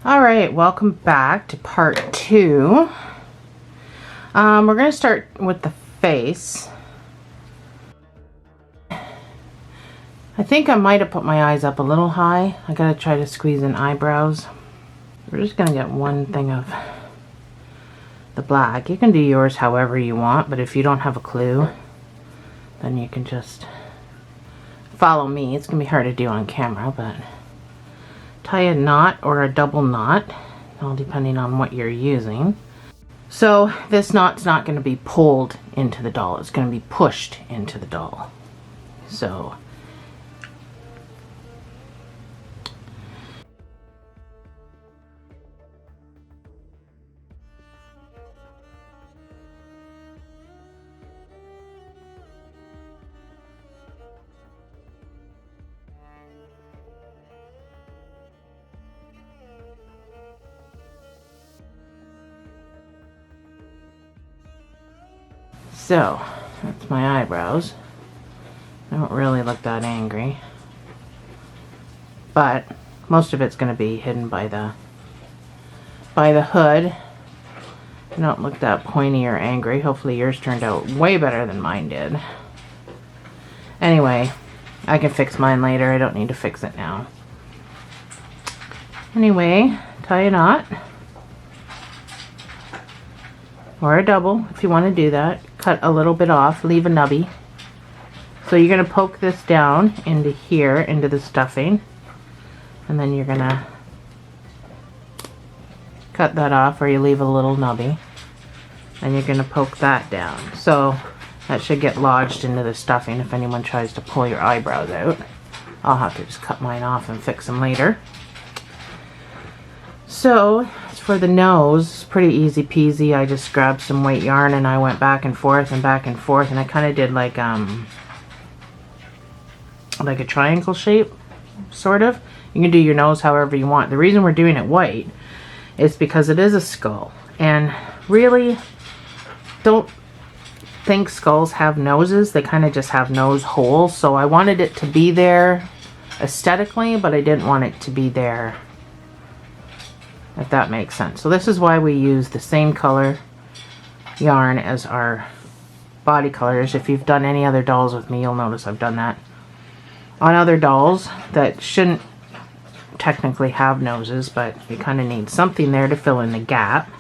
All right, welcome back to part 2. We're going to start with the face. I think I might have put my eyes up a little high. I got to try to squeeze in eyebrows. We're just going to get one thing of the black. You can do yours however you want, but if you don't have a clue, then you can just follow me. It's going to be hard to do on camera, but tie a knot or a double knot, all depending on what you're using. So this knot's not going to be pulled into the doll, it's going to be pushed into the doll. So that's my eyebrows. I don't really look that angry, but most of it's going to be hidden by the hood. I don't look that pointy or angry. Hopefully yours turned out way better than mine did. Anyway, I can fix mine later. I don't need to fix it now. Anyway, tie a knot. Or a double if you want to do that. Cut a little bit off, leave a nubby. So you're going to poke this down into here, into the stuffing. And then you're going to cut that off, or you leave a little nubby. And you're going to poke that down. So that should get lodged into the stuffing if anyone tries to pull your eyebrows out. I'll have to just cut mine off and fix them later. So for the nose, pretty easy peasy. I just grabbed some white yarn and I went back and forth and back and forth, and I kind of did like a triangle shape, sort of. You can do your nose however you want. The reason we're doing it white is because it is a skull, and really don't think skulls have noses. They kind of just have nose holes. So I wanted it to be there aesthetically, but I didn't want it to be there, if that makes sense. So this is why we use the same color yarn as our body colors. If you've done any other dolls with me, you'll notice I've done that on other dolls that shouldn't technically have noses, but you kind of need something there to fill in the gap.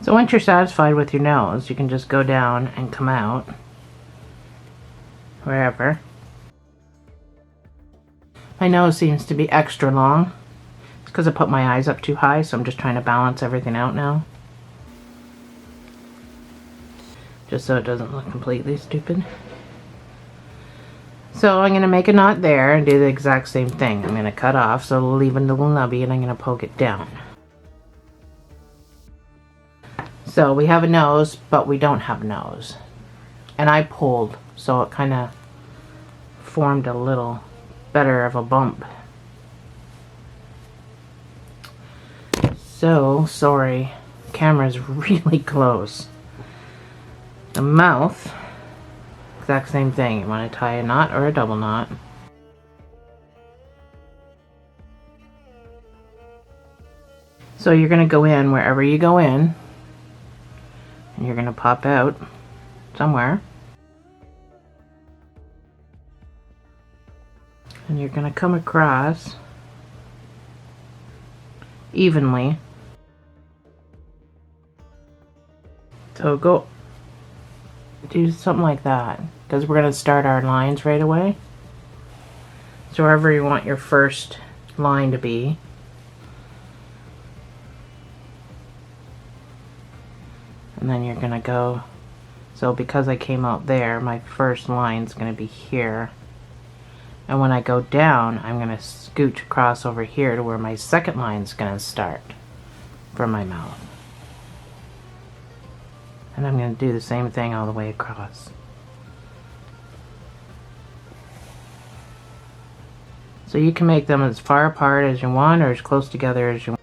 So once you're satisfied with your nose, you can just go down and come out wherever. My nose seems to be extra long. It's because I put my eyes up too high, so I'm just trying to balance everything out now. Just so it doesn't look completely stupid. So I'm going to make a knot there and do the exact same thing. I'm going to cut off, so it'll leave a little nubby, and I'm going to poke it down. So we have a nose, but we don't have a nose. And I pulled, so it kind of formed a little better of a bump. So, sorry, camera's really close. The mouth, exact same thing. You want to tie a knot or a double knot. So you're going to go in wherever you go in. And you're going to pop out somewhere. And you're going to come across evenly. So go do something like that, because we're going to start our lines right away. So wherever you want your first line to be. And then you're going to go, so because I came out there, my first line's going to be here. And when I go down, I'm going to scooch across over here to where my second line's going to start from my mouth. And I'm going to do the same thing all the way across. So you can make them as far apart as you want or as close together as you want.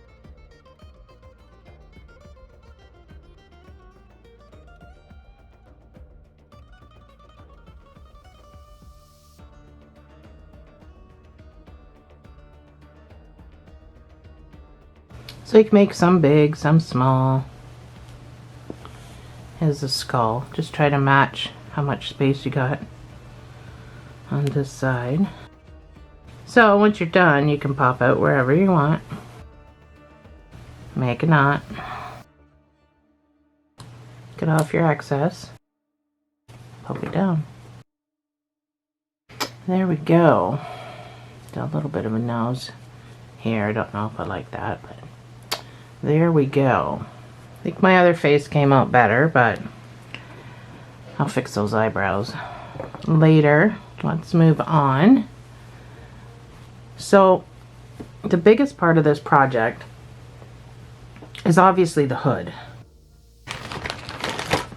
So you can make some big, some small. Here's the skull. Just try to match how much space you got on this side. So once you're done, you can pop out wherever you want. Make a knot. Get off your excess. Pop it down. There we go. Got a little bit of a nose here. I don't know if I like that, but there we go. I think my other face came out better, but I'll fix those eyebrows later. Let's move on. So the biggest part of this project is obviously the hood.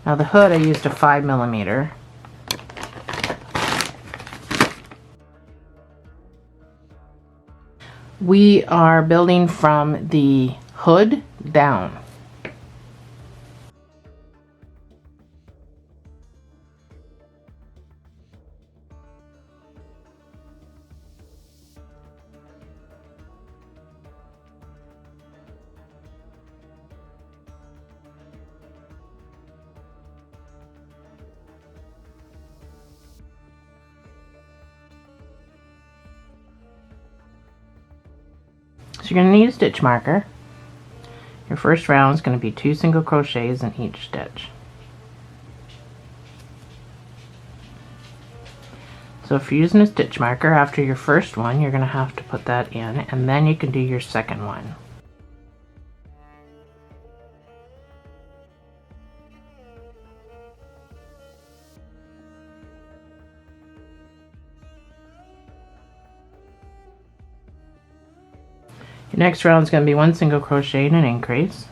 Now the hood, I used a 5mm. We are building from the hood down. So you're going to need a stitch marker. Your first round is going to be 2 single crochets in each stitch. So if you're using a stitch marker, after your first one, you're going to have to put that in, and then you can do your second one. Your next round is going to be 1 single crochet and an increase.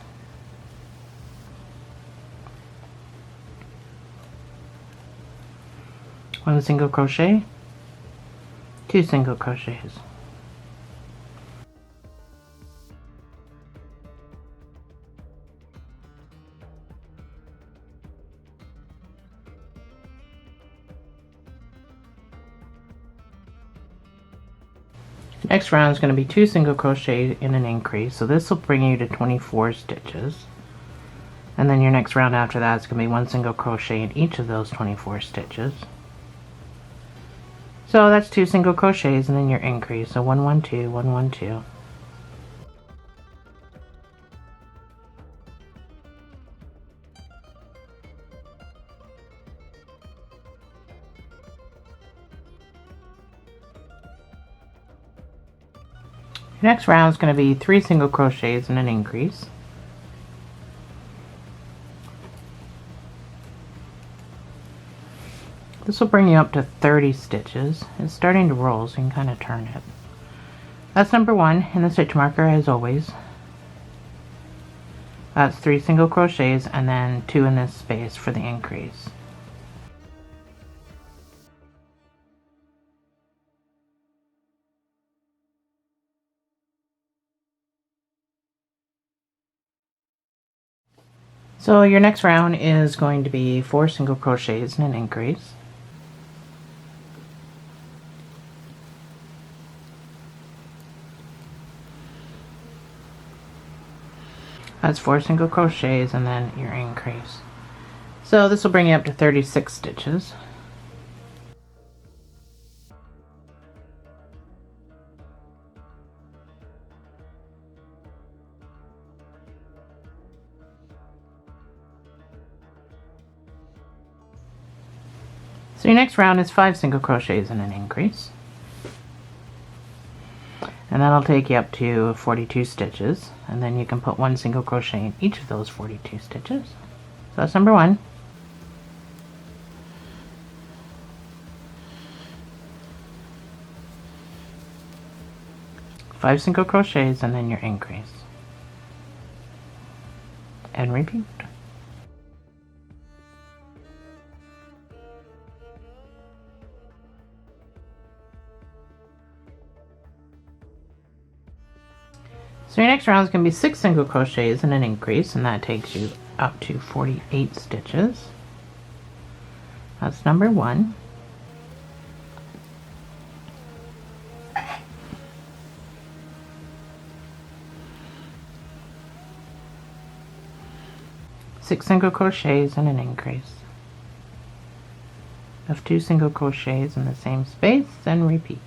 One single crochet, 2 single crochets. Next round is going to be 2 single crochet in an increase, so this will bring you to 24 stitches. And then your next round after that is going to be 1 single crochet in each of those 24 stitches. So that's 2 single crochets and then your increase, so 1, 1, 2, 1, 1, 2. Your next round is going to be 3 single crochets and an increase. This will bring you up to 30 stitches. It's starting to roll, so you can kind of turn it. That's number 1 in the stitch marker, as always. That's 3 single crochets and then 2 in this space for the increase. So your next round is going to be 4 single crochets and an increase. That's 4 single crochets and then your increase. So this will bring you up to 36 stitches. So your next round is 5 single crochets and an increase. And that'll take you up to 42 stitches, and then you can put 1 single crochet in each of those 42 stitches. So that's number 1. Five single crochets and then your increase. And repeat. So your next round is going to be 6 single crochets and an increase, and that takes you up to 48 stitches. That's number 1. Six single crochets and an increase of 2 single crochets in the same space, and repeat.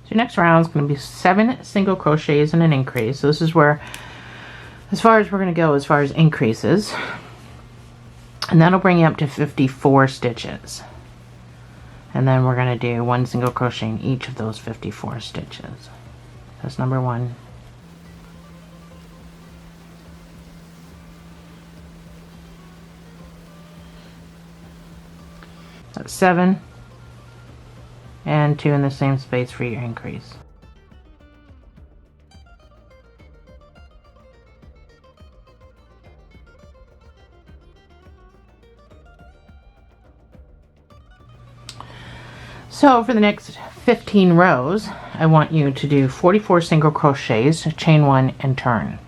So your next round is going to be 7 single crochets and an increase. So this is where, as far as we're going to go as far as increases, and that'll bring you up to 54 stitches. And then we're going to do 1 single crochet in each of those 54 stitches. That's number 1. That's 7, and 2 in the same space for your increase. So for the next 15 rows, I want you to do 44 single crochets, chain 1, and turn.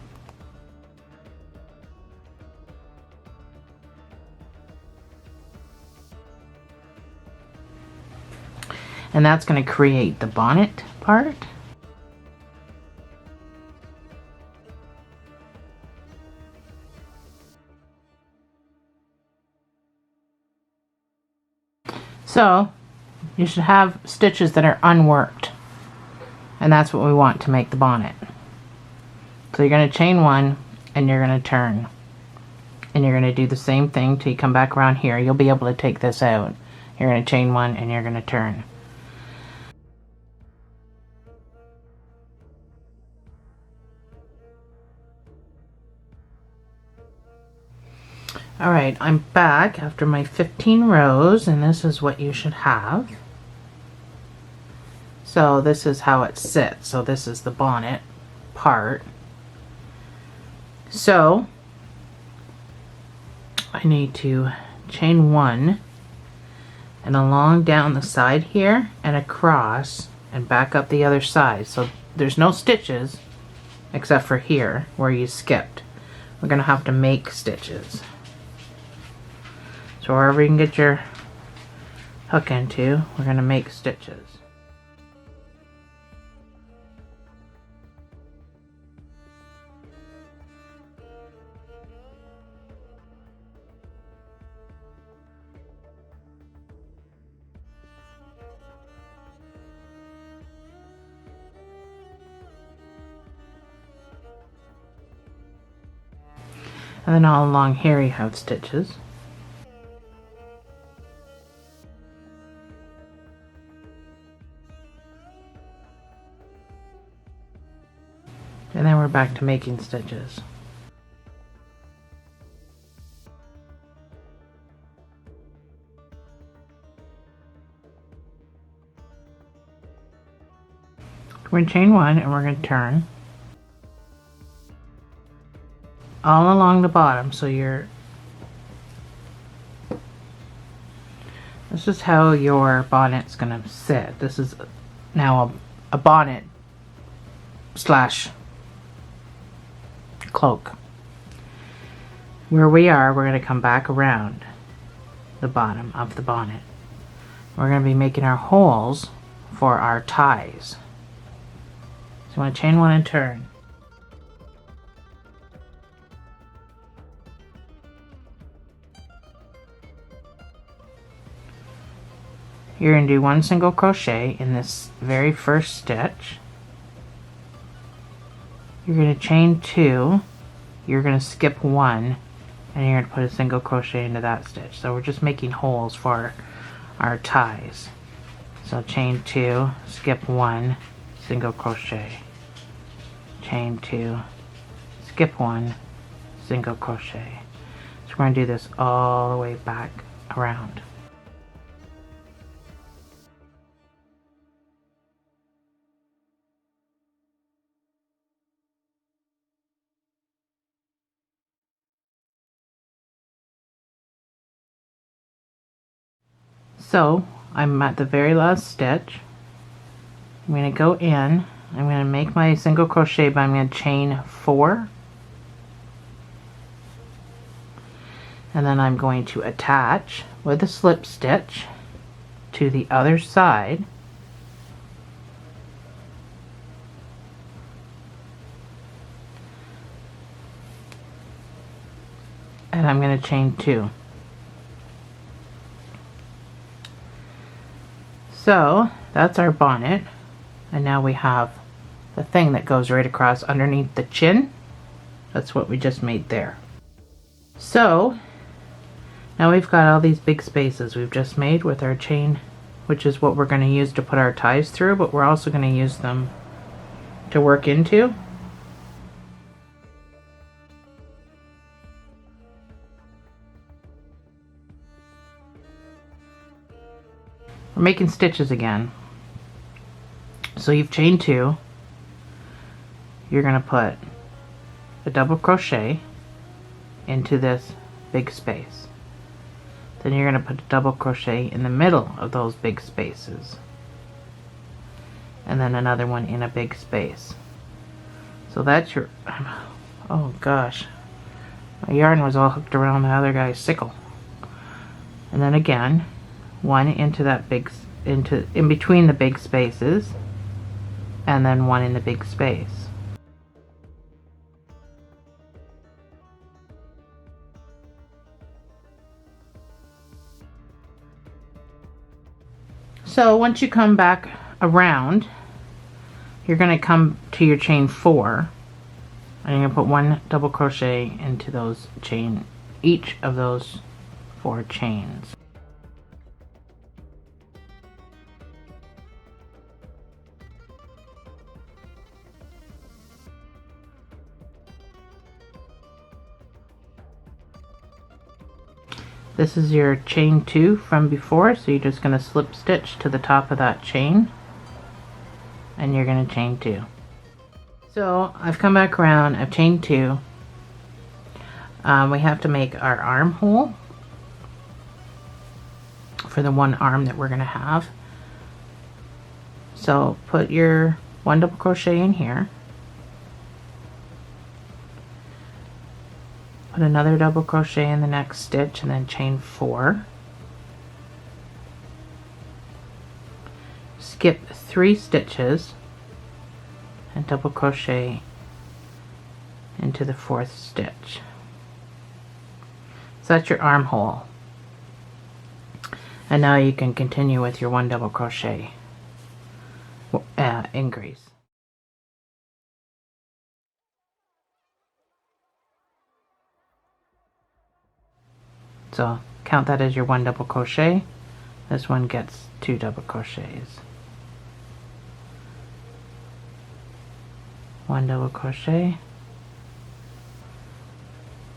And that's going to create the bonnet part. So you should have stitches that are unworked, and that's what we want to make the bonnet. So you're going to chain 1 and you're going to turn, and you're going to do the same thing till you come back around here. You'll be able to take this out. You're going to chain 1 and you're going to turn. Alright, I'm back after my 15 rows, and this is what you should have. So this is how it sits. So this is the bonnet part. So I need to chain 1 and along down the side here and across and back up the other side. So there's no stitches except for here where you skipped. We're going to have to make stitches. So wherever you can get your hook into, we're going to make stitches. And then all along here you have stitches. And then we're back to making stitches. We're going to chain 1 and we're going to turn all along the bottom. So this is how your bonnet's going to sit. This is now a bonnet slash cloak. Where we are, we're going to come back around the bottom of the bonnet. We're going to be making our holes for our ties. So you want to chain 1 and turn. You're going to do 1 single crochet in this very first stitch. You're going to chain 2, you're going to skip 1, and you're going to put a single crochet into that stitch. So we're just making holes for our ties. So chain 2, skip 1, single crochet, chain 2, skip 1, single crochet. So we're going to do this all the way back around. So I'm at the very last stitch. I'm going to go in, I'm going to make my single crochet, but I'm going to chain 4, and then I'm going to attach with a slip stitch to the other side, and I'm going to chain 2. So that's our bonnet, and now we have the thing that goes right across underneath the chin. That's what we just made there. So now we've got all these big spaces we've just made with our chain, which is what we're going to use to put our ties through, but we're also going to use them to work into. We're making stitches again. So you've chained 2. You're going to put a double crochet into this big space. Then you're going to put a double crochet in the middle of those big spaces. And then another one in a big space. So that's your... Oh gosh. My yarn was all hooked around the other guy's sickle. And then again, one into that big... in between the big spaces. And then one in the big space. So once you come back around, you're going to come to your chain 4, and you're going to put 1 double crochet into those each of those 4 chains. This is your chain 2 from before, so you're just going to slip stitch to the top of that chain, and you're going to chain 2. So I've come back around, I've chained 2. We have to make our armhole for the one arm that we're going to have. So put your 1 double crochet in here. Put another double crochet in the next stitch and then chain 4. Skip 3 stitches and double crochet into the 4th stitch. So that's your armhole. And now you can continue with your 1 double crochet increase. So count that as your 1 double crochet. This one gets 2 double crochets. 1 double crochet,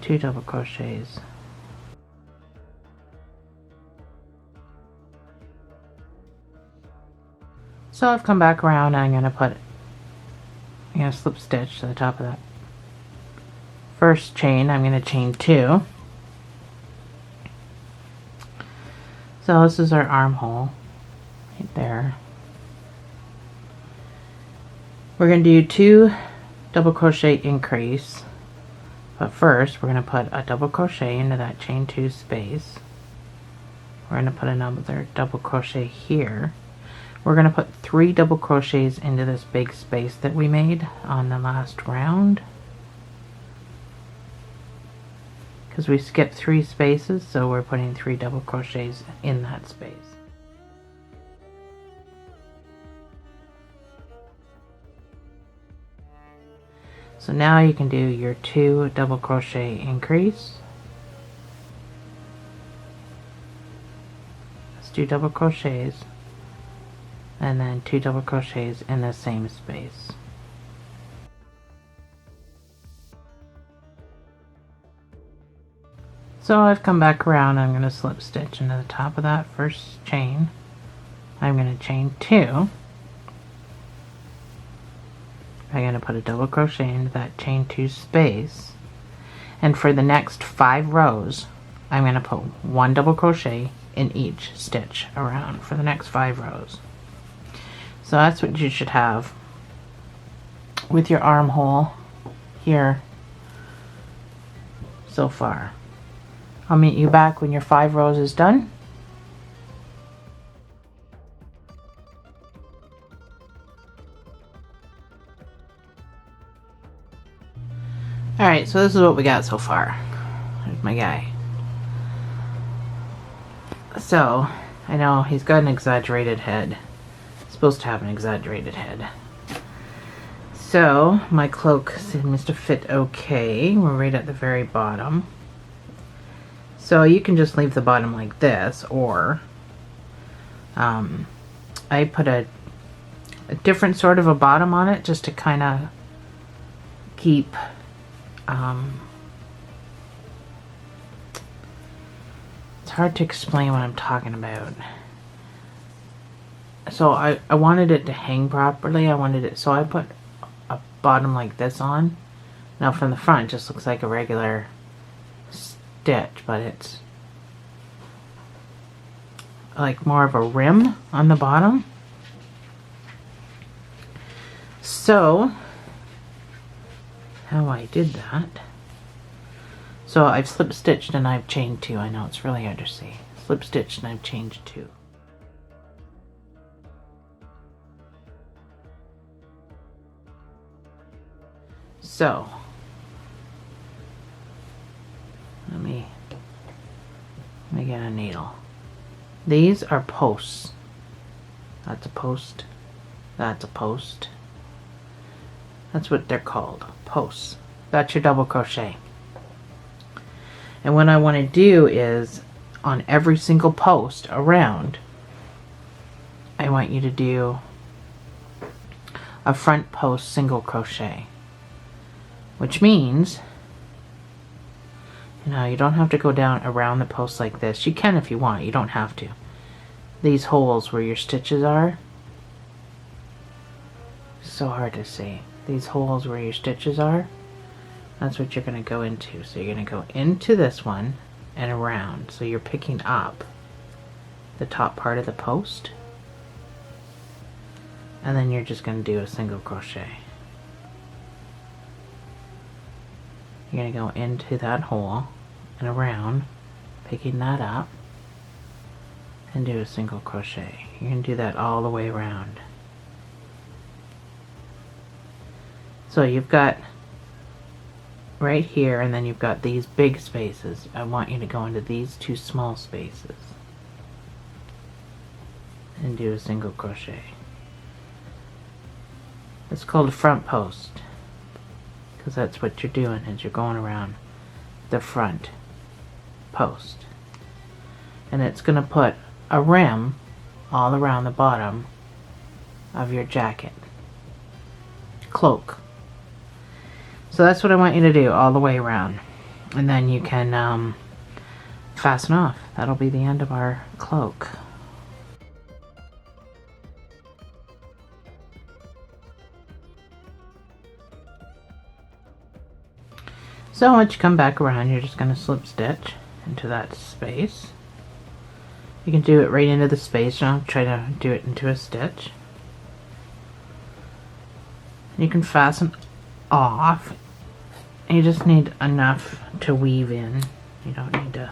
2 double crochets. So I've come back around and I'm going to slip stitch to the top of that first chain. I'm going to chain 2. So this is our armhole right there. We're going to do 2 double crochet increase, but first we're going to put a double crochet into that chain 2 space. We're going to put another double crochet here. We're going to put 3 double crochets into this big space that we made on the last round, because we skipped 3 spaces, so we're putting 3 double crochets in that space. So now you can do your 2 double crochet increase. Let's do double crochets and then 2 double crochets in the same space. So I've come back around, I'm going to slip stitch into the top of that first chain. I'm going to chain 2. I'm going to put a double crochet into that chain 2 space. And for the next 5 rows, I'm going to put 1 double crochet in each stitch around for the next 5 rows. So that's what you should have with your armhole here so far. I'll meet you back when your 5 rows is done. Alright, so this is what we got so far. There's my guy. So, I know he's got an exaggerated head. He's supposed to have an exaggerated head. So, my cloak seems to fit okay. We're right at the very bottom. So you can just leave the bottom like this, or I put a different sort of a bottom on it just to kind of keep it's hard to explain what I'm talking about. So I wanted it to hang properly. So I put a bottom like this on. Now from the front it just looks like a regular stitch, but it's like more of a rim on the bottom. So how I did that, so I've slip stitched and I've chained 2. I know it's really hard to see. Slip stitched and I've chained 2. So let me get a needle. These are posts. That's a post. That's a post. That's what they're called, posts. That's your double crochet. And what I want to do is on every single post around, I want you to do a front post single crochet, which means, you know, you don't have to go down around the post like this. You can if you want, you don't have to. These holes where your stitches are, so hard to see. These holes where your stitches are, that's what you're going to go into. So you're going to go into this one and around. So you're picking up the top part of the post, and then you're just going to do a single crochet. You're going to go into that hole and around, picking that up, and do a single crochet. You're going to do that all the way around. So you've got right here, and then you've got these big spaces. I want you to go into these 2 small spaces and do a single crochet. It's called a front post because that's what you're doing, is you're going around the front post. And it's going to put a rim all around the bottom of your jacket, cloak. So that's what I want you to do all the way around. And then you can fasten off. That'll be the end of our cloak. So once you come back around, you're just going to slip stitch into that space. You can do it right into the space. Don't try to do it into a stitch. You can fasten off. You just need enough to weave in. You don't need to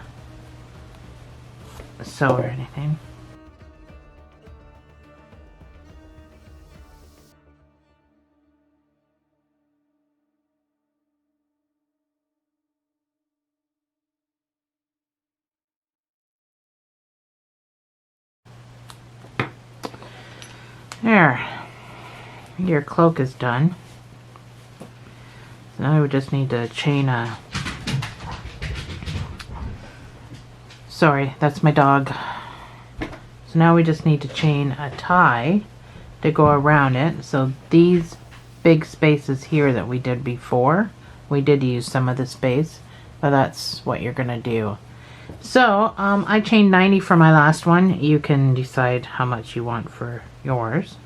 sew or anything. There. Your cloak is done. So now we just need to chain a... Sorry, that's my dog. So now we just need to chain a tie to go around it. So these big spaces here that we did before, we did use some of the space, but that's what you're gonna do. So I chained 90 for my last one. You can decide how much you want for yours.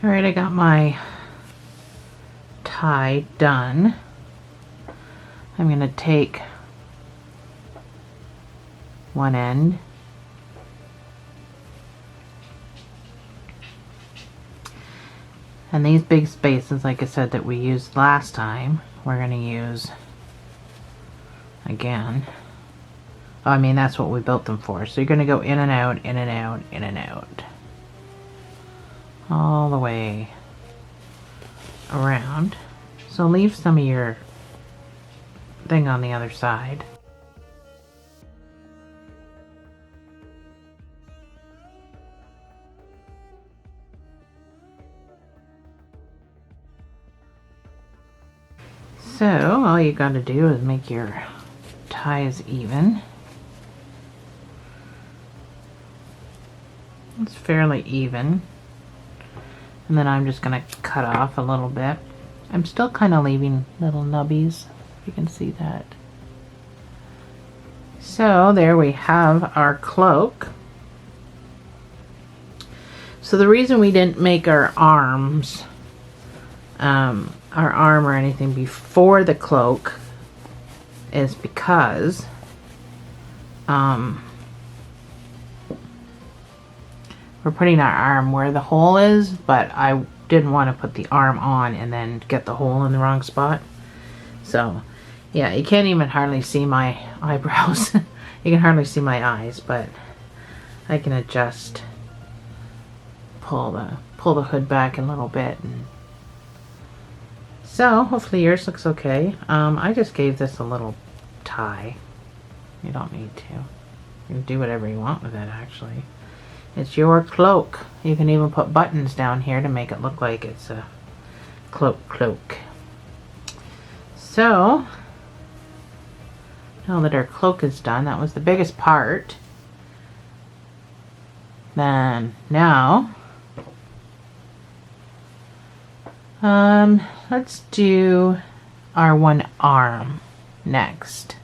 Alright, I got my tie done. I'm going to take one end and these big spaces, like I said, that we used last time, we're going to use again. I mean, that's what we built them for. So you're going to go in and out, in and out, in and out, all the way around. So leave some of your thing on the other side. So all you got to do is make your ties even. It's fairly even. And then I'm just going to cut off a little bit. I'm still kind of leaving little nubbies, if you can see that. So there we have our cloak. So the reason we didn't make our arms, our arm or anything before the cloak is because we're putting our arm where the hole is, but I didn't want to put the arm on and then get the hole in the wrong spot. So yeah, you can't even hardly see my eyebrows. You can hardly see my eyes, but I can adjust, pull the hood back a little bit. And so hopefully yours looks okay. I just gave this a little tie. You don't need to. You can do whatever you want with it, actually. It's your cloak. You can even put buttons down here to make it look like it's a cloak. So, now that our cloak is done, that was the biggest part. Then, now, let's do our one arm next.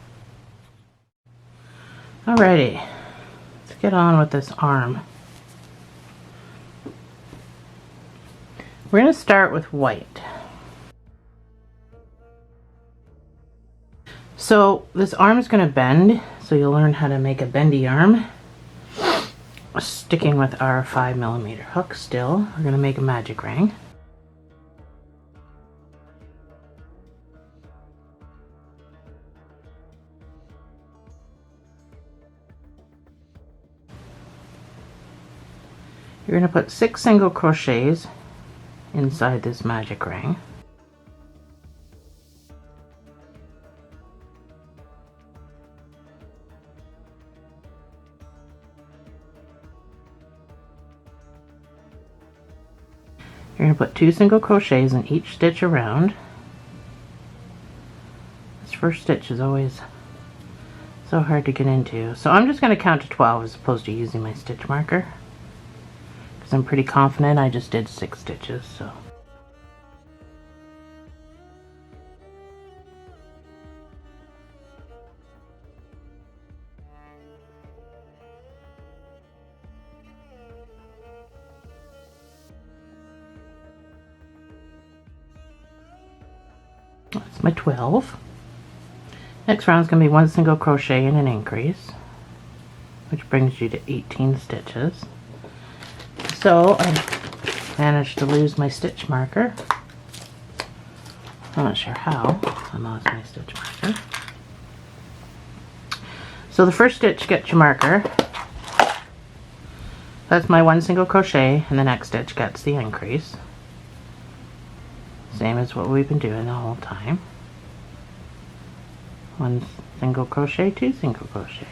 Alrighty, let's get on with this arm. We're going to start with white. So this arm is going to bend, so you'll learn how to make a bendy arm. Sticking with our 5mm hook still, we're going to make a magic ring. You're going to put 6 single crochets inside this magic ring. You're going to put 2 single crochets in each stitch around. This first stitch is always so hard to get into. So I'm just going to count to 12 as opposed to using my stitch marker, because I'm pretty confident I just did 6 stitches. So that's my 12. Next round is going to be 1 single crochet and an increase, which brings you to 18 stitches. So I managed to lose my stitch marker. I'm not sure how I lost my stitch marker. So the first stitch gets your marker. That's my 1 single crochet, and the next stitch gets the increase. Same as what we've been doing the whole time. 1 single crochet, 2 single crochet.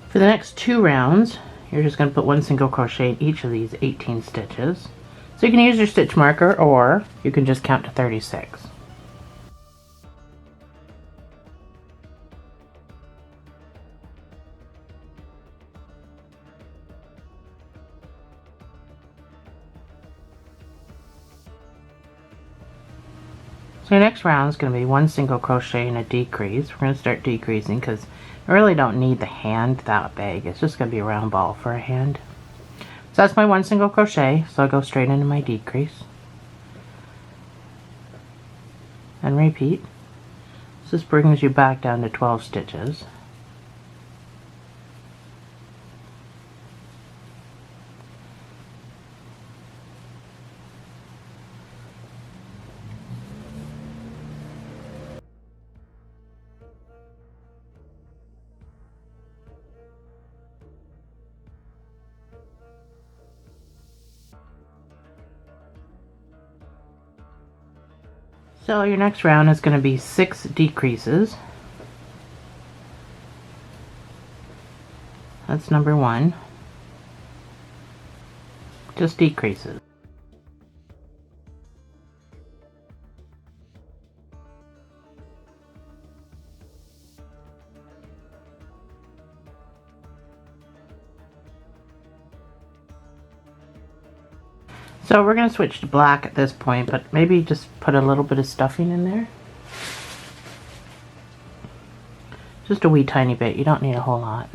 For the next 2 rounds, you're just going to put 1 single crochet in each of these 18 stitches. So you can use your stitch marker, or you can just count to 36. So your next round is going to be 1 single crochet and a decrease. We're going to start decreasing because I really don't need the hand that big. It's just going to be a round ball for a hand. So that's my 1 single crochet. So I'll go straight into my decrease. And repeat. So this brings you back down to 12 stitches. So your next round is going to be 6 decreases. That's number 1. Just decreases. So we're going to switch to black at this point, but maybe just put a little bit of stuffing in there. Just a wee tiny bit, you don't need a whole lot.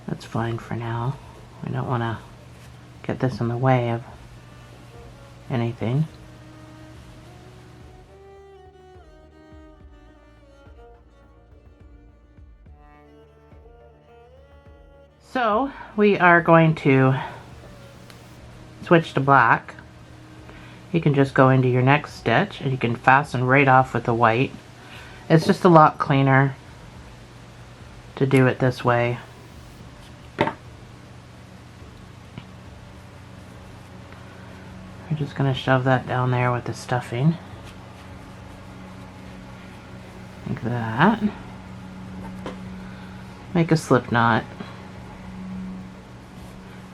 That's fine for now. We don't want to get this in the way of anything. So we are going to switch to black. You can just go into your next stitch and you can fasten right off with the white. It's just a lot cleaner to do it this way. We're just going to shove that down there with the stuffing. Like that. Make a slip knot.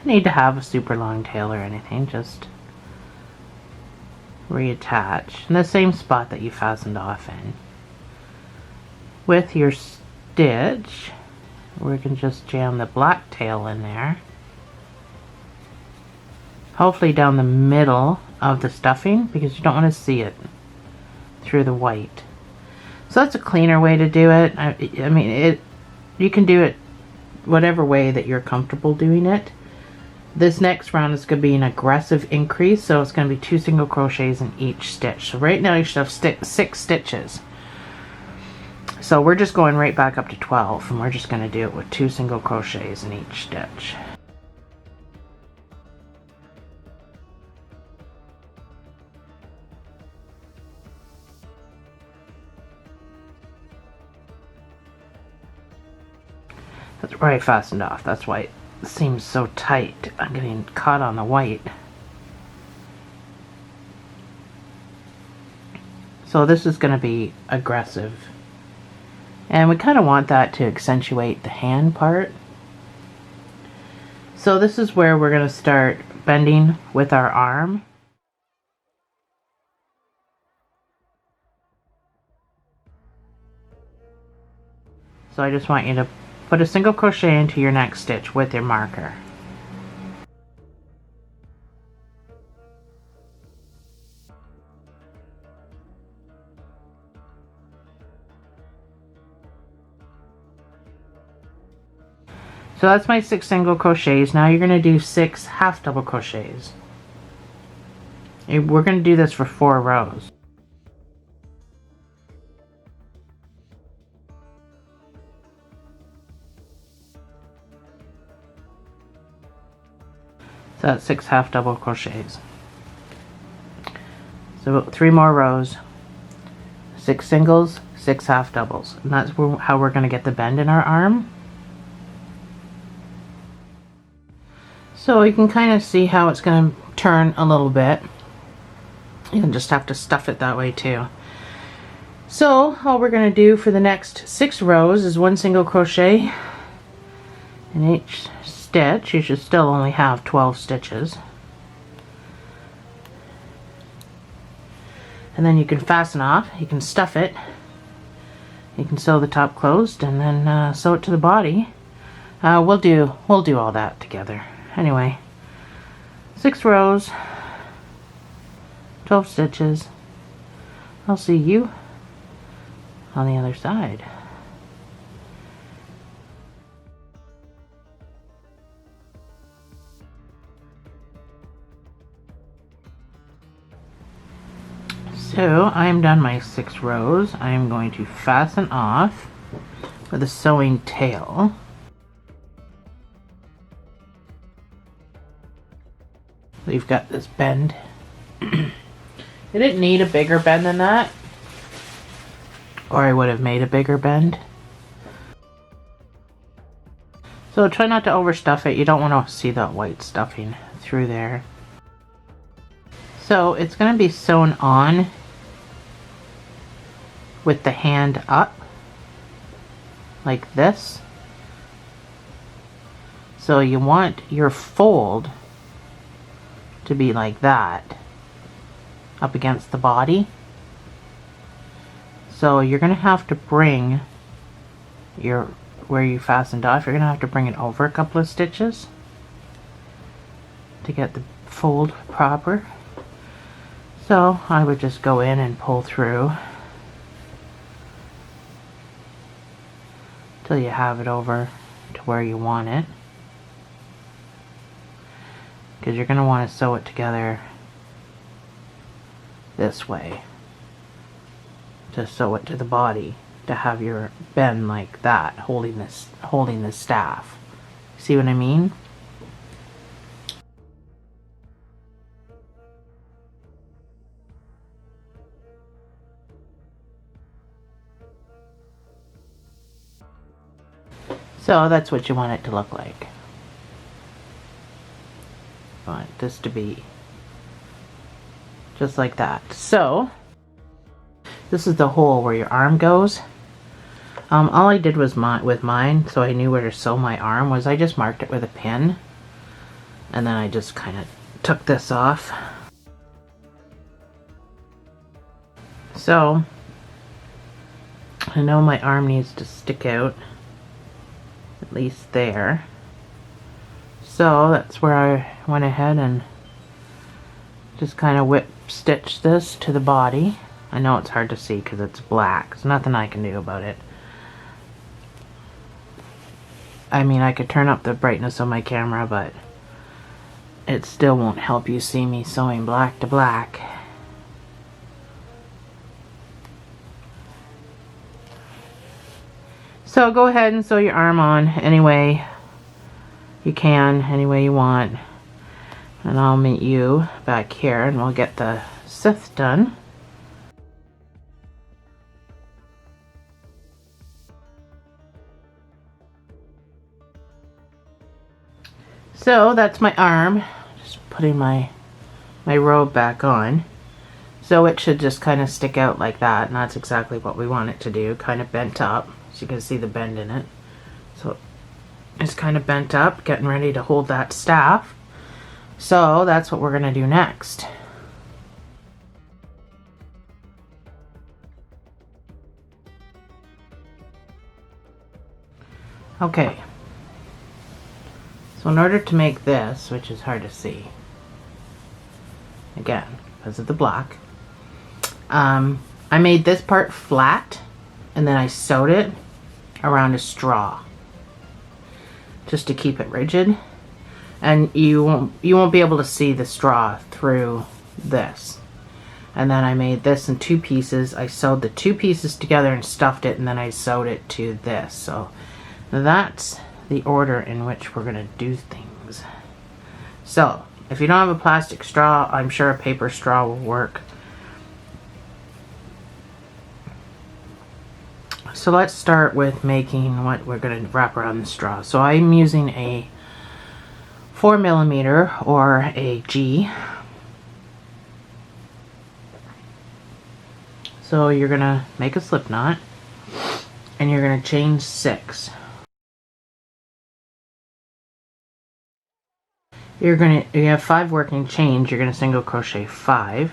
Need to have a super long tail or anything, just reattach in the same spot that you fastened off in. With your stitch, we can just jam the black tail in there, hopefully down the middle of the stuffing, because you don't want to see it through the white. So that's a cleaner way to do it. I mean, you can do it whatever way that you're comfortable doing it. This next round is going to be an aggressive increase, so it's going to be 2 single crochets in each stitch. So right now you should have 6 stitches. So we're just going right back up to 12, and we're just going to do it with 2 single crochets in each stitch. That's where I fastened off. That's why it seems so tight. I'm getting caught on the white. So this is going to be aggressive. And we kind of want that to accentuate the hand part. So this is where we're going to start bending with our arm. So I just want you to put a single crochet into your next stitch with your marker. So that's my 6 single crochets. Now you're going to do 6 half double crochets. We're going to do this for 4 rows. So that's 6 half double crochets. So 3 more rows, 6 singles, 6 half doubles. And that's how we're going to get the bend in our arm. So you can kind of see how it's going to turn a little bit. You can just have to stuff it that way too. So all we're going to do for the next 6 rows is 1 single crochet in each stitch. You should still only have 12 stitches. And then you can fasten off, you can stuff it, you can sew the top closed, and then sew it to the body. We'll do all that together. Anyway, 6 rows, 12 stitches. I'll see you on the other side. So I'm done my 6 rows. I am going to fasten off with a sewing tail. We've got this bend. I didn't need a bigger bend than that, or I would have made a bigger bend. So try not to overstuff it. You don't want to see that white stuffing through there. So it's going to be sewn on with the hand up like this. So you want your fold to be like that up against the body. So you're going to have to bring your, where you fastened off, you're going to have to bring it over a couple of stitches to get the fold proper. So I would just go in and pull through till you have it over to where you want it, because you're going to want to sew it together this way to sew it to the body, to have your bend like that, holding this staff. See what I mean? So that's what you want it to look like. You want this to be just like that. So this is the hole where your arm goes. All I did was with mine, so I knew where to sew my arm, was I just marked it with a pin, and then I just kind of took this off. So I know my arm needs to stick out at least there. So that's where I went ahead and just kind of whip stitch this to the body. I know it's hard to see because it's black. There's nothing I can do about it. I mean, I could turn up the brightness of my camera, but it still won't help you see me sewing black to black. So go ahead and sew your arm on any way you can, any way you want. And I'll meet you back here and we'll get the scythe done. So that's my arm. Just putting my robe back on. So it should just kind of stick out like that, and that's exactly what we want it to do, kind of bent up. So you can see the bend in it. So it's kind of bent up, getting ready to hold that staff. So that's what we're going to do next. Okay. So in order to make this, which is hard to see, again, because of the black, I made this part flat, and then I sewed it around a straw just to keep it rigid, and you won't be able to see the straw through this. And then I made this in 2 pieces. I sewed the 2 pieces together and stuffed it, and then I sewed it to this. So that's the order in which we're going to do things. So if you don't have a plastic straw, I'm sure a paper straw will work. So let's start with making what we're going to wrap around the straw. So I'm using a 4mm or a G. So you're going to make a slip knot and you're going to chain 6. You have 5 working chains. You're going to single crochet 5.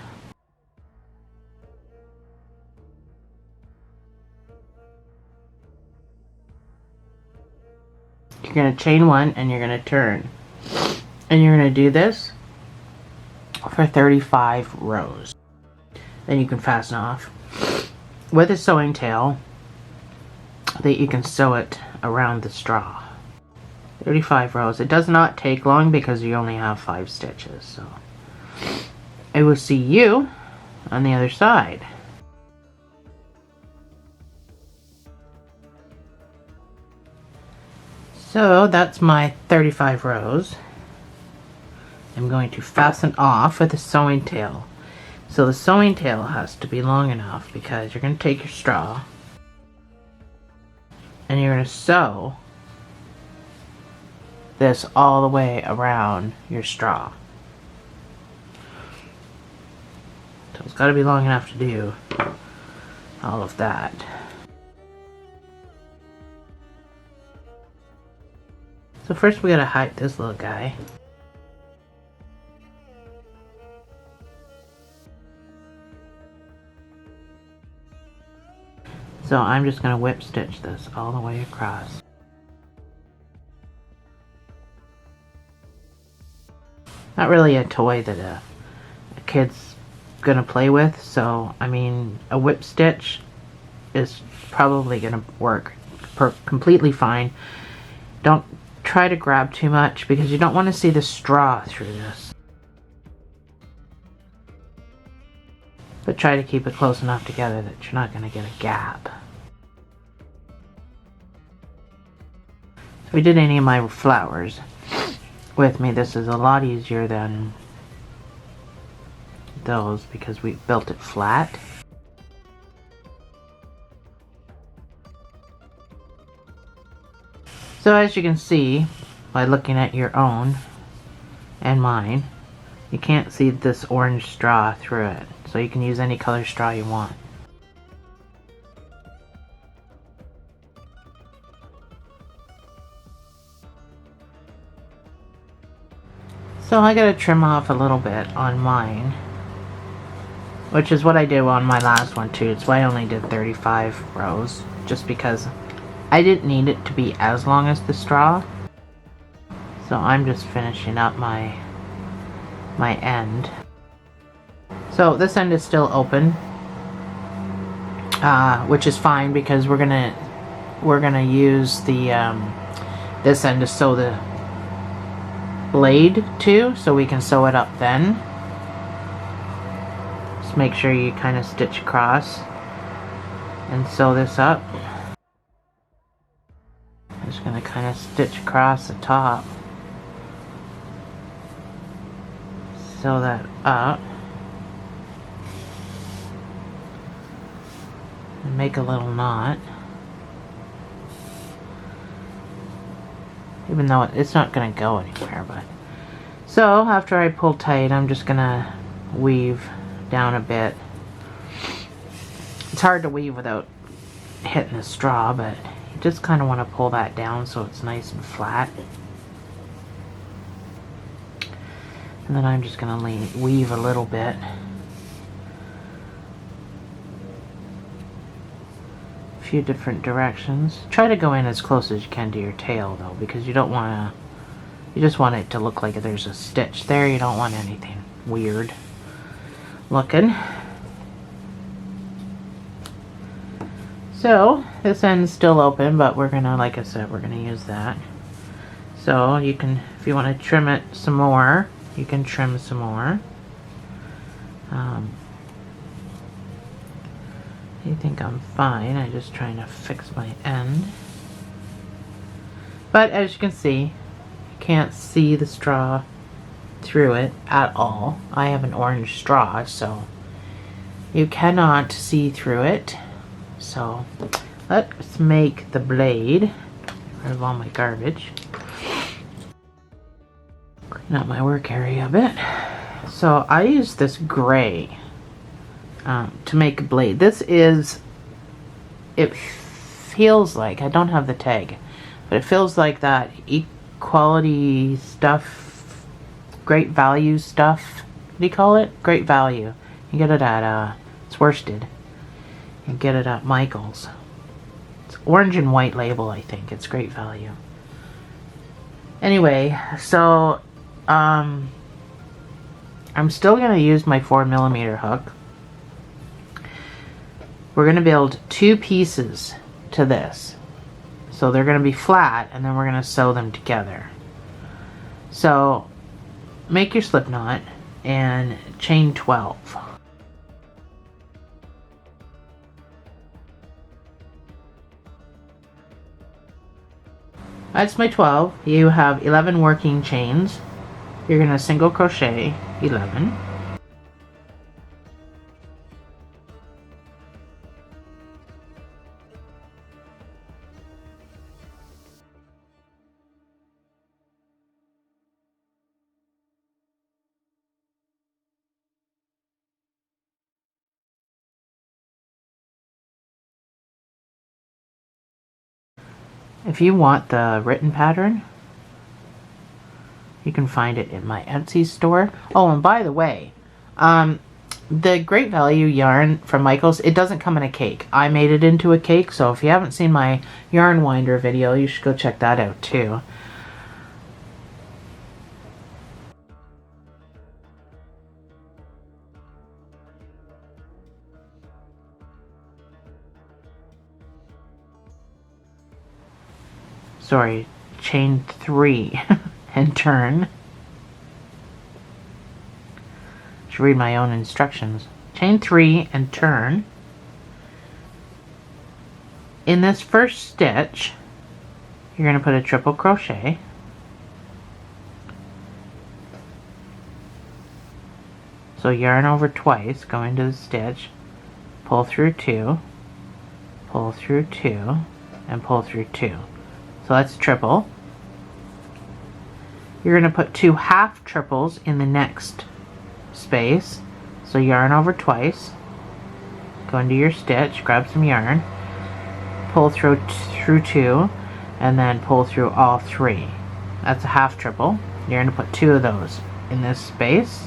You're going to chain 1 and you're going to turn. And you're going to do this for 35 rows. then you can fasten off with a sewing tail that you can sew it around the straw. 35 rows. It does not take long because you only have 5 stitches. So I will see you on the other side. So that's my 35 rows. I'm going to fasten off with a sewing tail. So the sewing tail has to be long enough because you're going to take your straw and you're going to sew this all the way around your straw. So it's got to be long enough to do all of that. So first we got to hide this little guy. So I'm just going to whip stitch this all the way across. Not really a toy that a kid's going to play with, so I mean a whip stitch is probably going to work completely fine. Don't try to grab too much because you don't want to see the straw through this. But try to keep it close enough together that you're not going to get a gap. If we did any of my flowers with me, this is a lot easier than those because we built it flat. So as you can see by looking at your own and mine, you can't see this orange straw through it. So you can use any color straw you want. So I gotta trim off a little bit on mine, which is what I did on my last one too. It's why I only did 35 rows, just because I didn't need it to be as long as the straw. So I'm just finishing up my end. So this end is still open, which is fine because we're gonna use the this end to sew the blade to, so we can sew it up then. Just make sure you kind of stitch across and sew this up. I'm just gonna kind of stitch across the top, sew that up. And make a little knot, even though it's not going to go anywhere. But so after I pull tight, I'm just going to weave down a bit. It's hard to weave without hitting the straw, but you just kind of want to pull that down so it's nice and flat. And then I'm just going to weave a little bit. Few different directions. Try to go in as close as you can to your tail though, because you don't want to, you just want it to look like there's a stitch there. You don't want anything weird looking. So this end's still open, but we're gonna, like I said, we're gonna use that. So you can, if you want to trim it some more, you can trim some more. I think I'm fine. I'm just trying to fix my end. But as you can see, you can't see the straw through it at all. I have an orange straw, so you cannot see through it. So let's make the blade. Get rid of all my garbage. Clean up my work area a bit. So I use this gray to make a blade. This is, it feels like, I don't have the tag, but it feels like that equality stuff, great value stuff. What do you call it? Great value. You get it at, it's worsted. You get it at Michael's. It's orange and white label, I think. It's great value. Anyway, so, I'm still going to use my 4mm hook. we're going to build 2 pieces to this. So they're going to be flat, and then we're going to sew them together. So make your slip knot and chain 12. That's my 12. You have 11 working chains. You're going to single crochet 11. If you want the written pattern, you can find it in my Etsy store. Oh, and by the way, the Great Value yarn from Michaels, it doesn't come in a cake. I made it into a cake, so if you haven't seen my yarn winder video, you should go check that out too. Sorry, chain 3 and turn. Should read my own instructions. Chain 3 and turn. In this first stitch, you're going to put a triple crochet. So yarn over twice, go into the stitch, pull through 2, pull through 2, and pull through 2. So that's triple. You're going to put 2 half triples in the next space. So yarn over twice, go into your stitch, grab some yarn, pull through 2, and then pull through all 3. That's a half triple. You're going to put 2 of those in this space.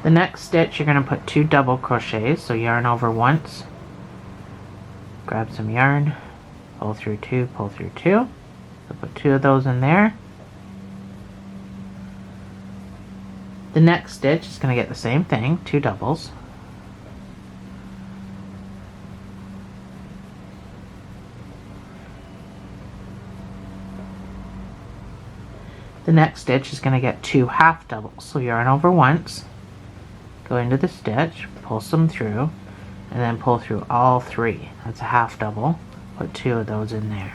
The next stitch, you're going to put 2 double crochets, so yarn over once, grab some yarn, pull through 2, pull through 2, so put 2 of those in there. The next stitch is going to get the same thing, 2 doubles. The next stitch is going to get 2 half doubles, so yarn over once, go into the stitch, pull some through, and then pull through all 3. That's a half double. Put 2 of those in there.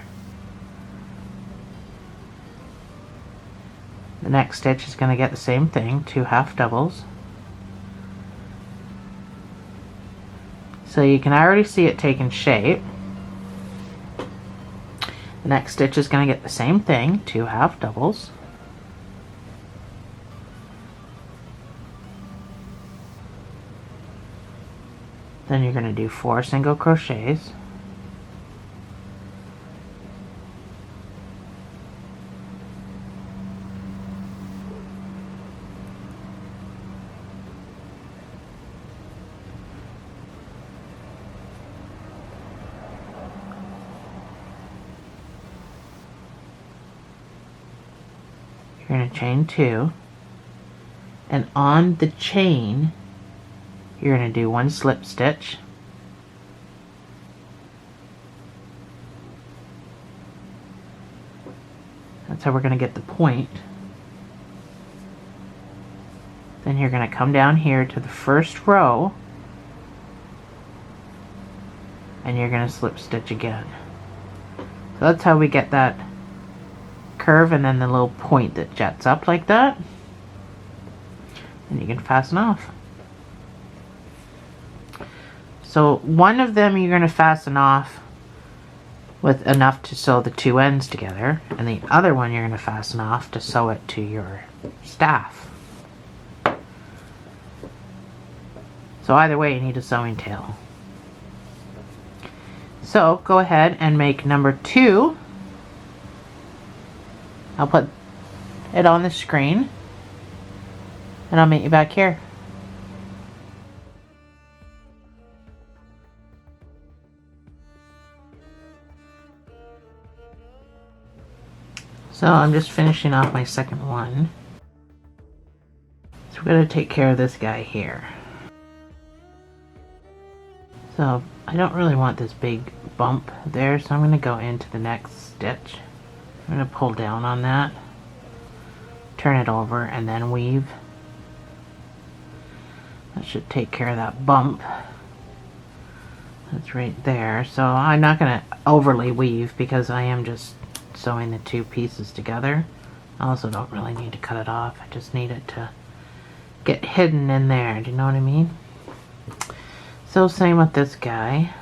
The next stitch is going to get the same thing, 2 half doubles. So you can already see it taking shape. The next stitch is going to get the same thing, 2 half doubles. Then you're going to do 4 single crochets. You're going to chain 2, and on the chain you're going to do 1 slip stitch, that's how we're going to get the point. Then you're going to come down here to the first row and you're going to slip stitch again. So that's how we get that curve and then the little point that jets up like that, and you can fasten off. So one of them you're going to fasten off with enough to sew the 2 ends together, and the other one you're going to fasten off to sew it to your staff. So either way you need a sewing tail. So go ahead and make number 2. I'll put it on the screen and I'll meet you back here. So I'm just finishing off my second one. So we're going to take care of this guy here. So I don't really want this big bump there, so I'm going to go into the next stitch. I'm going to pull down on that, turn it over, and then weave. That should take care of that bump. That's right there. So I'm not going to overly weave because I am just sewing the two pieces together. I also don't really need to cut it off. I just need it to get hidden in there. Do you know what I mean? So same with this guy.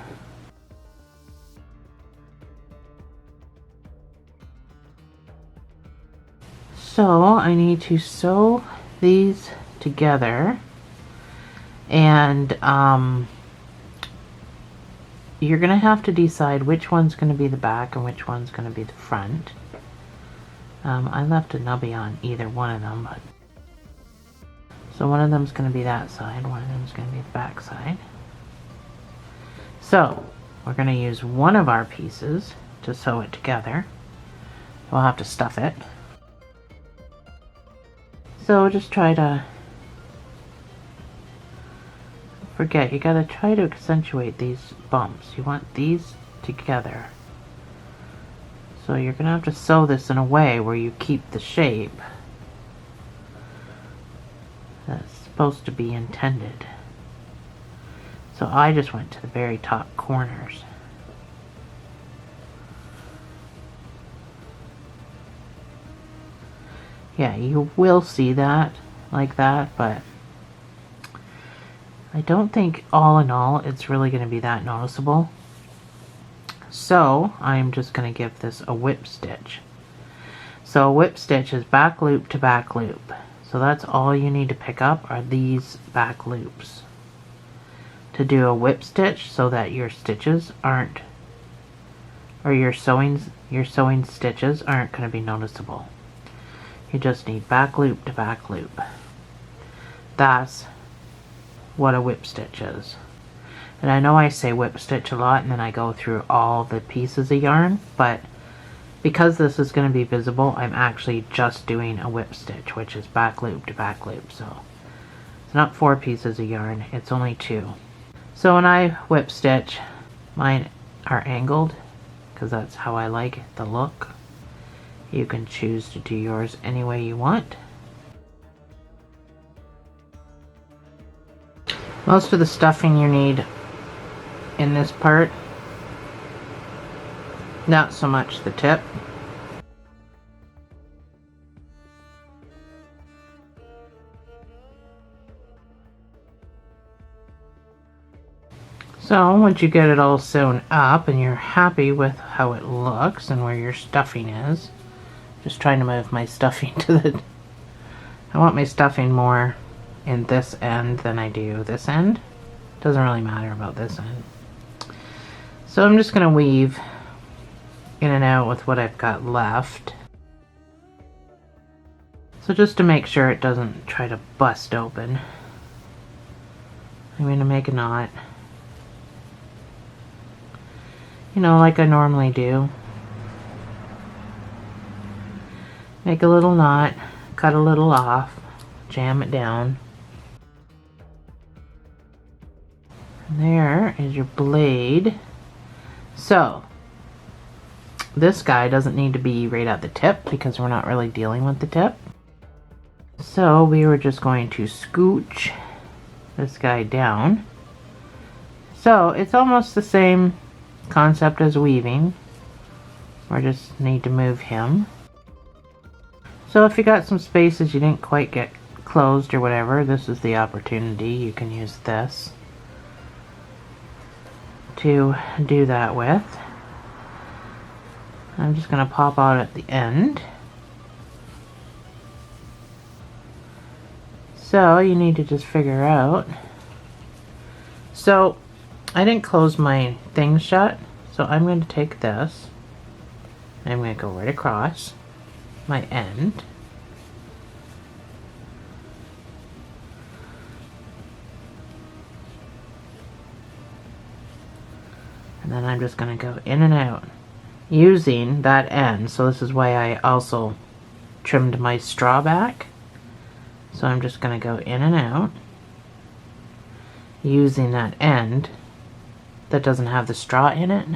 So I need to sew these together, and you're gonna have to decide which one's gonna be the back and which one's gonna be the front. I left a nubby on either one of them, but so one of them's gonna be that side, one of them's gonna be the back side. So we're gonna use one of our pieces to sew it together. We'll have to stuff it. So just try to forget, you gotta try to accentuate these bumps. You want these together. So you're gonna have to sew this in a way where you keep the shape that's supposed to be intended. So I just went to the very top corners. Yeah, you will see that like that, but I don't think all in all it's really going to be that noticeable. So I'm just going to give this a whip stitch. So a whip stitch is back loop to back loop. So that's all you need to pick up are these back loops to do a whip stitch, so that your stitches aren't, or your sewing stitches aren't going to be noticeable. You just need back loop to back loop. That's what a whip stitch is. And I know I say whip stitch a lot and then I go through all the pieces of yarn, but because this is going to be visible, I'm actually just doing a whip stitch, which is back loop to back loop. So it's not 4 pieces of yarn, it's only 2. So when I whip stitch, mine are angled because that's how I like the look. You can choose to do yours any way you want. Most of the stuffing you need in this part, not so much the tip. So once you get it all sewn up and you're happy with how it looks and where your stuffing is, just trying to move my stuffing to the, I want my stuffing more in this end than I do this end. Doesn't really matter about this end. So I'm just going to weave in and out with what I've got left. So just to make sure it doesn't try to bust open, I'm going to make a knot. You know, like I normally do. Make a little knot, cut a little off, jam it down. And there is your blade. So, this guy doesn't need to be right at the tip because we're not really dealing with the tip. So we were just going to scooch this guy down. So it's almost the same concept as weaving. We just need to move him. So if you got some spaces you didn't quite get closed or whatever, this is the opportunity. You can use this to do that with. I'm just going to pop out at the end. So you need to just figure out. So I didn't close my thing shut, so I'm going to take this. I'm going to go right across my end. And then I'm just going to go in and out using that end. So this is why I also trimmed my straw back, So I'm just going to go in and out using that end that doesn't have the straw in it.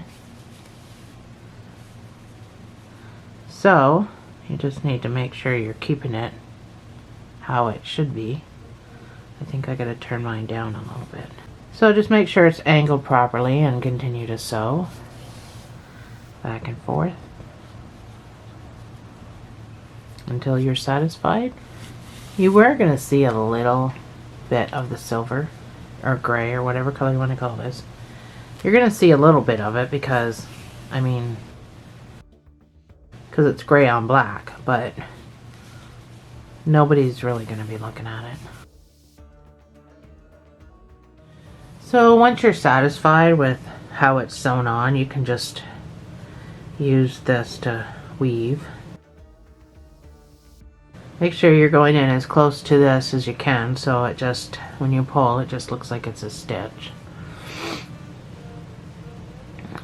So you just need to make sure you're keeping it how it should be. I think I gotta turn mine down a little bit. So just make sure it's angled properly and continue to sew back and forth until you're satisfied. You were gonna see a little bit of the silver or gray or whatever color you want to call this. You're gonna see a little bit of it because, I mean, because it's gray on black, but nobody's really gonna be looking at it. So once you're satisfied with how it's sewn on, you can just use this to weave. Make sure you're going in as close to this as you can, so it just, when you pull, it just looks like it's a stitch.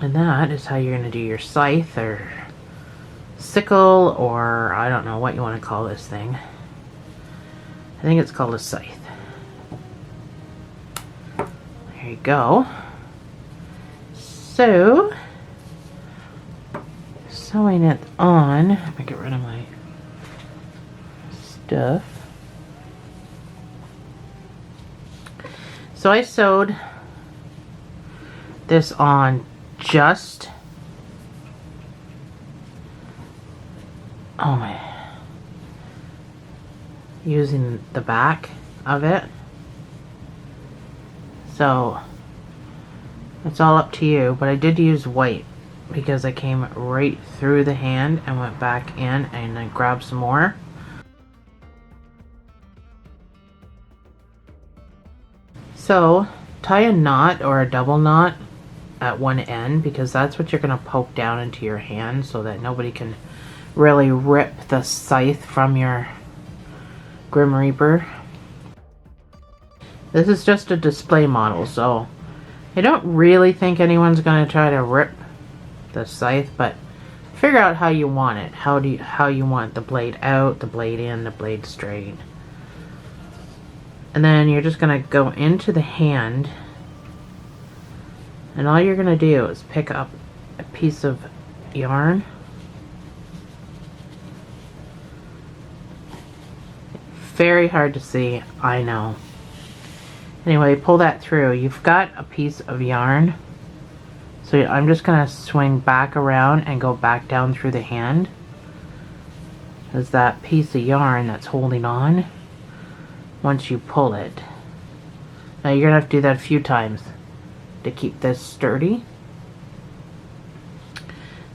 And that is how you're going to do your scythe or sickle, or I don't know what you want to call this thing. I think it's called a scythe. There you go. So, sewing it on, let me get rid of my stuff. So I sewed this on just, using the back of it. So it's all up to you, but I did use white because I came right through the hand and went back in and I grabbed some more. So tie a knot or a double knot at one end, because that's what you're going to poke down into your hand so that nobody can really rip the scythe from your Grim Reaper. This is just a display model, so I don't really think anyone's going to try to rip the scythe, but figure out how you want it. How you want the blade out, the blade in, the blade straight. And then you're just going to go into the hand, and all you're going to do is pick up a piece of yarn. Very hard to see, I know. Anyway, pull that through. You've got a piece of yarn. So I'm just going to swing back around and go back down through the hand. There's that piece of yarn that's holding on once you pull it. Now you're going to have to do that a few times to keep this sturdy.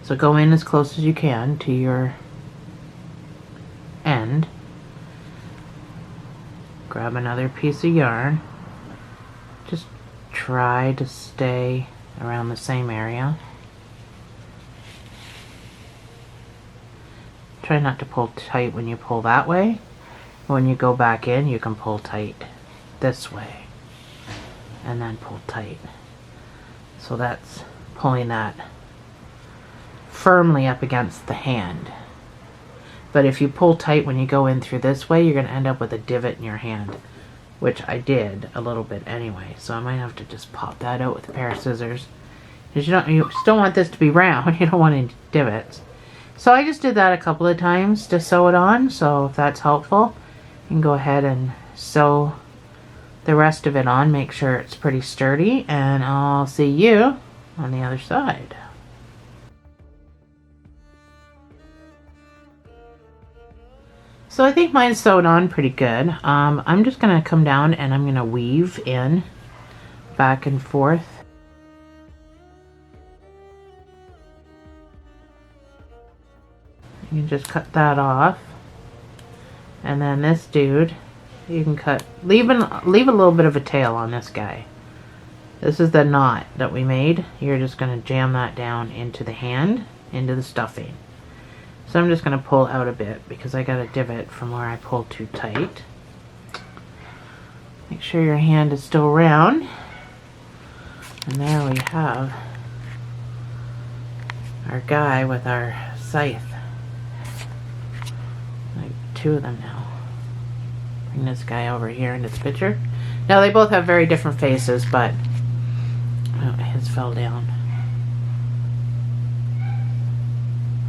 So go in as close as you can to your end. Grab another piece of yarn. Just try to stay around the same area. Try not to pull tight when you pull that way. When you go back in, you can pull tight this way and then pull tight. So that's pulling that firmly up against the hand. But if you pull tight when you go in through this way, you're going to end up with a divot in your hand, which I did a little bit anyway. So I might have to just pop that out with a pair of scissors. Because you still want this to be round. You don't want any divots. So I just did that a couple of times to sew it on. So if that's helpful, you can go ahead and sew the rest of it on. Make sure it's pretty sturdy. And I'll see you on the other side. So I think mine's sewed on pretty good. I'm just going to come down and I'm going to weave in back and forth. You can just cut that off. And then this dude, you can cut, leave a little bit of a tail on this guy. This is the knot that we made. You're just going to jam that down into the hand, into the stuffing. So I'm just going to pull out a bit because I got a divot from where I pulled too tight. Make sure your hand is still round. And there we have our guy with our scythe. Like 2 of them now. Bring this guy over here in this picture. Now they both have very different faces, but oh, his fell down.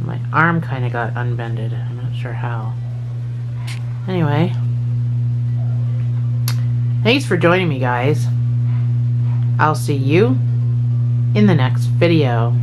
My arm kind of got unbended. I'm not sure how. Anyway, thanks for joining me, guys. I'll see you in the next video.